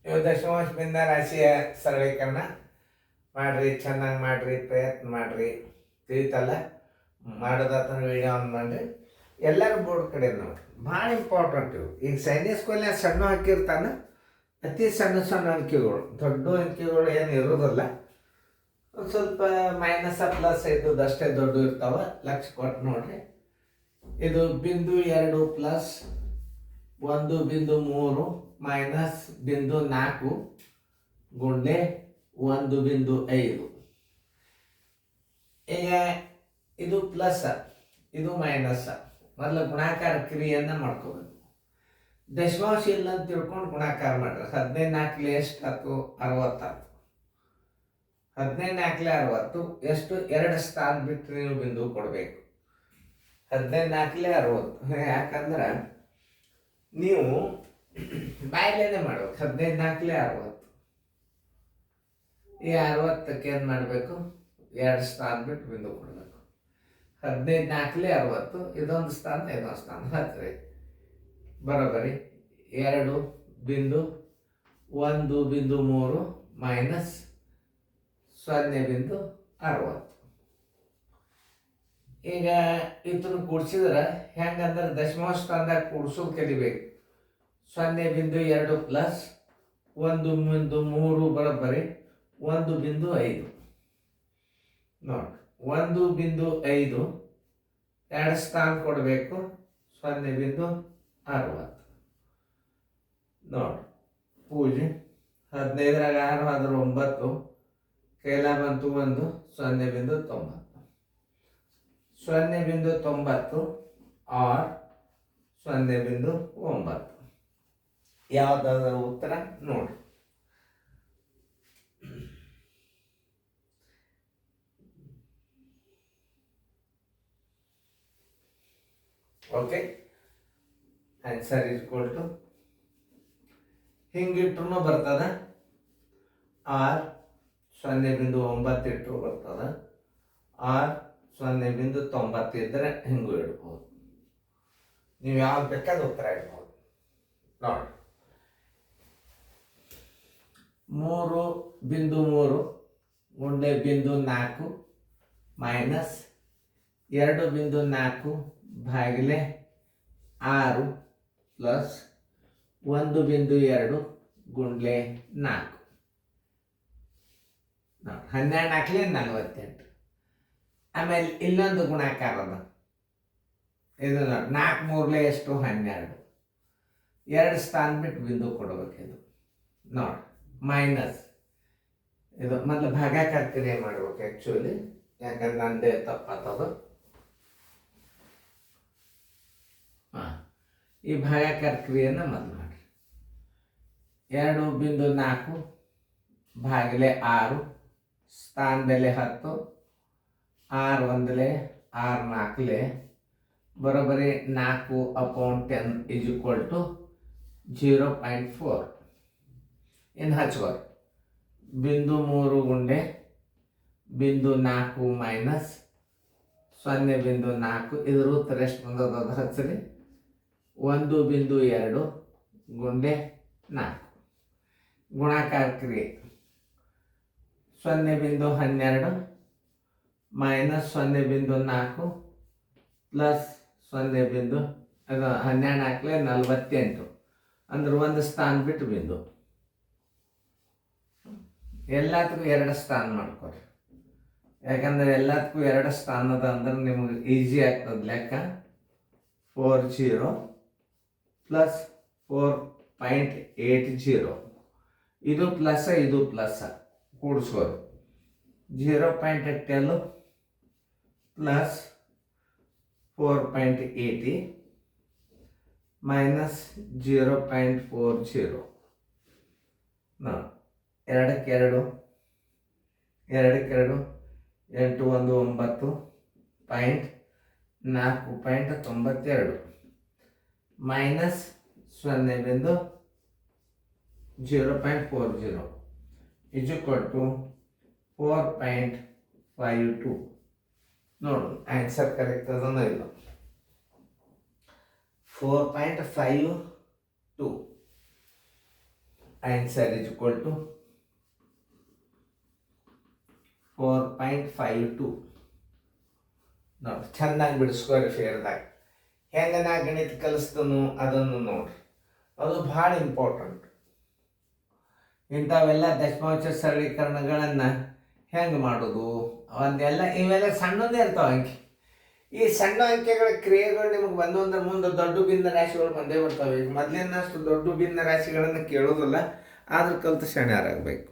ಇವು ದಶಮಾಂಶದಿಂದ ರಾಶಿಯ ಸರಳೀಕರಣ ಮಾಡಿರಿ, ಚೆನ್ನಾಗಿ ಮಾಡಿರಿ, ಪ್ರಯತ್ನ ಮಾಡಿರಿ. ತಿಳಿತಲ್ಲ, ಮಾಡೋದಾತನ ವೀಡಿಯೋ ಆನ್ ಮಾಡಿರಿ. ಎಲ್ಲರೂ ಬೋರ್ಡ್ ಕಡೆ ನೋಡಿ, ಭಾಳ ಇಂಪಾರ್ಟೆಂಟ್ ಇವು. ಈಗ ಸೈನ್ಸ್ ಸ್ಕೂಲ್ನಾಗ ಸಣ್ಣ ಹಾಕಿರ್ತಾನೆ, ಅತಿ ಸಣ್ಣ ಸಣ್ಣ ಅಂಕಿಗಳು, ದೊಡ್ಡ ಅಂಕಿಗಳು ಏನು ಇರೋದಿಲ್ಲ. ಒಂದು ಸ್ವಲ್ಪ ಮೈನಸ್ ಪ್ಲಸ್ ಇದ್ದದಷ್ಟೇ ದೊಡ್ಡ ಇರ್ತಾವೆ, ಲಕ್ಷ ಕೊಟ್ಟು ನೋಡ್ರಿ. ಇದು ಬಿಂದು 2 ಪ್ಲಸ್ 1.3 ಮೈನಸ್ ಬಿಂದು 4 ಗುಂಡೆ 1.5. ಈಗ ಇದು ಪ್ಲಸ್, ಇದು ಮೈನಸ್. ಮೊದಲು ಗುಣಾಕಾರ ಕ್ರಿಯೆಯನ್ನು ಮಾಡ್ಕೋಬೇಕು. ದಶಮಾಂಶ ಇಲ್ಲ ಅಂತ ತಿಳ್ಕೊಂಡು ಗುಣಾಕಾರ ಮಾಡ್ರಿ. 15 ಎಷ್ಟು ಆಯ್ತು? 60 ಆಯ್ತು. 15 60 ಎಷ್ಟು? 2 ಸ್ಥಾನ ಬಿಟ್ಟು ನೀವು ಬಿಂದು ಕೊಡಬೇಕು. 15 60. ಯಾಕಂದ್ರೆ ನೀವು ಬಾಯಲ್ಲೇನೆ ಮಾಡ್ಬೇಕು. 15 60. ಈ 60ಕ್ಕೆ ಏನು ಮಾಡಬೇಕು? 2 ಸ್ಥಾನ ಬಿಟ್ಟು ಬಿಂದು ಕೊಡಬೇಕು. 15 60. ಇದೊಂದು ಸ್ಥಾನ, ಇದೊಂದು ಸ್ಥಾನ ಹತ್ತಿರ ಬರೋಬರಿ. 2.1.3 ಮೈನಸ್ 0.60. ಈಗ ಇದನ್ನು ಕೂಡಿಸಿದ್ರೆ ಹೆಂಗಂದ್ರೆ ದಶಮಾಂಶ ಸ್ಥಾನದಾಗ ಕೂಡಿಸೋದು ಕಲಿಬೇಕು. 0.2 ಪ್ಲಸ್ 1.3 ಬರೋಬ್ಬರಿ 1.5. ನೋಡಿ, 1.5 2 ಸ್ಥಾನ ಕೊಡಬೇಕು. 0.60. ನೋಡಿ ಪೂಜೆ 15 6 ಆದ್ರೆ 9, ಕೈಲ ಬಂತು 1, 0.90. 0.90 ಆರ್ 0.9. ಯಾವುದಾದ್ರ ಉತ್ತರ ನೋಡಿ. ಓಕೆ, ಆನ್ಸರ್ ಈಕ್ವಲ್ ಟು ಹಿಂಗಿಟ್ರು ಬರ್ತದ. ಆರ್ 0.9 ಇಟ್ಟರು ಬರ್ತದ. ಆರ್ 0.90 ಇದ್ರೆ ಹಿಂಗೂ ಇಡ್ಬೋದು. ನೀವು ಯಾವ್ದು ಬೇಕಾದ ಉತ್ತರ ಇಡ್ಬೋದು. ನೋಡಿ, 3.3 ಗುಂಡೆ ಬಿಂದು 4 ಮೈನಸ್ 2.4 ಭಾಗಿಲೆ 6 ಪ್ಲಸ್ 1.2 ಗುಂಡ್ಲೆ 4. 12 48. ಆಮೇಲೆ ಇಲ್ಲೊಂದು ಗುಣಾಕಾರ ಅದ. ಇದು ನೋಡಿ, 4 3 ಎಷ್ಟು? 12. 2 ಸ್ಥಾನ ಬಿಟ್ಟು ಬಿಂದು ಕೊಡಬೇಕಿದು. ನೋಡಿ, ಮೈನಸ್ ಇದು ಮೊದಲು ಭಾಗಾಕಾರ ಕ್ರಿಯೆ ಮಾಡ್ಬೇಕು. ಆ್ಯಕ್ಚುಲಿ ಯಾಕಂದ್ರೆ ನಂದೇ ತಪ್ಪಾತದು. ಈ ಭಾಗಾಕಾರ ಕ್ರಿಯೆನ ಮೊದಲು ಮಾಡಿ. 2.4 ಭಾಗಿಲೆ 6 ಸ್ಥಾನ ಬೆಲೆ 10. 6 1 6 4 ಬರೋಬ್ಬರಿ 4/10 ಇಸ್ ಈಕ್ವಲ್ ಟು 0.4. ಇನ್ನು ಹಚ್ಕೋರಿ. ಬಿಂದು 3 ಗುಂಡೆ ಬಿಂದು 4 ಮೈನಸ್ 0.4. ಇದ್ರ ಉತ್ತರ ಎಷ್ಟು ಬಂದದ ಅದು ಹಚ್ಚಿರಿ. 1.2 ಗುಂಡೆ 4. ಗುಣಾಕಾರ ಕ್ರಿಯೆ 0.12 ಮೈನಸ್ 0.4 ಪ್ಲಸ್ 0. ಅದು 12 48 ಅಂದ್ರೆ 1 ಸ್ಥಾನ ಬಿಟ್ಟು ಬಿಂದು. ಎಲ್ಲದಕ್ಕೂ 2 ಸ್ಥಾನ ಮಾಡ್ಕೊರಿ. ಯಾಕಂದ್ರೆ ಎಲ್ಲದಕ್ಕೂ 2 ಸ್ಥಾನದ ಅಂದ್ರೆ ನಿಮ್ಗೆ ಈಸಿ ಆಗ್ತದೆ ಲೆಕ್ಕ. 40 ಪ್ಲಸ್ 4.80. ಇದು ಪ್ಲಸ್, ಇದು ಪ್ಲಸ್ ಕೂಡಿಸ್ಕೋರಿ. 0.12 plus 4.80 minus 0.40. ನೋಡಿ, 2 2 8 1 9.4.92 ಮೈನಸ್ 0.40 ಇಸ್ ಈಕ್ವಲ್ ಟು 4.52. ನೋಡು ಆನ್ಸರ್ ಕರೆಕ್ಟ್ ಅದನ್ನ ಇಲ್ಲ. 4.52. Answer is equal to 4.52. ನೋಡಿ ಚೆನ್ನಾಗಿ ಬಿಡಿಸ್ಕೋರಿ ಫೇರ್ದಾಗ. ಹೆಂಗೆ ನಾ ಗಣಿತ ಕಲಿಸ್ತನು ಅದನ್ನು ನೋಡ್ರಿ, ಅದು ಭಾಳ ಇಂಪಾರ್ಟೆಂಟ್. ಇಂಥವೆಲ್ಲ ದಶಮಾಂಶ ಸರಳೀಕರಣಗಳನ್ನು ಹೆಂಗೆ ಮಾಡೋದು ಒಂದೆಲ್ಲ ಇವೆಲ್ಲ ಸಣ್ಣದೇ ಇರ್ತಾವೆ ಅಂಕಿ. ಈ ಸಣ್ಣ ಅಂಕೆಗಳ ಕ್ರಿಯೆಗಳು ನಿಮಗೆ ಬಂದು ಅಂದ್ರೆ ಮುಂದೆ ದೊಡ್ಡ ಭಿನ್ನ ರಾಶಿಗಳು ಬಂದೇ ಬರ್ತವೆ. ಈಗ ಮೊದಲಿನಷ್ಟು ದೊಡ್ಡ ಭಿನ್ನ ರಾಶಿಗಳನ್ನು ಕೇಳೋದಿಲ್ಲ, ಆದ್ರೆ ಕಲಿತು ಶಾಣ್ಯರಾಗಬೇಕು.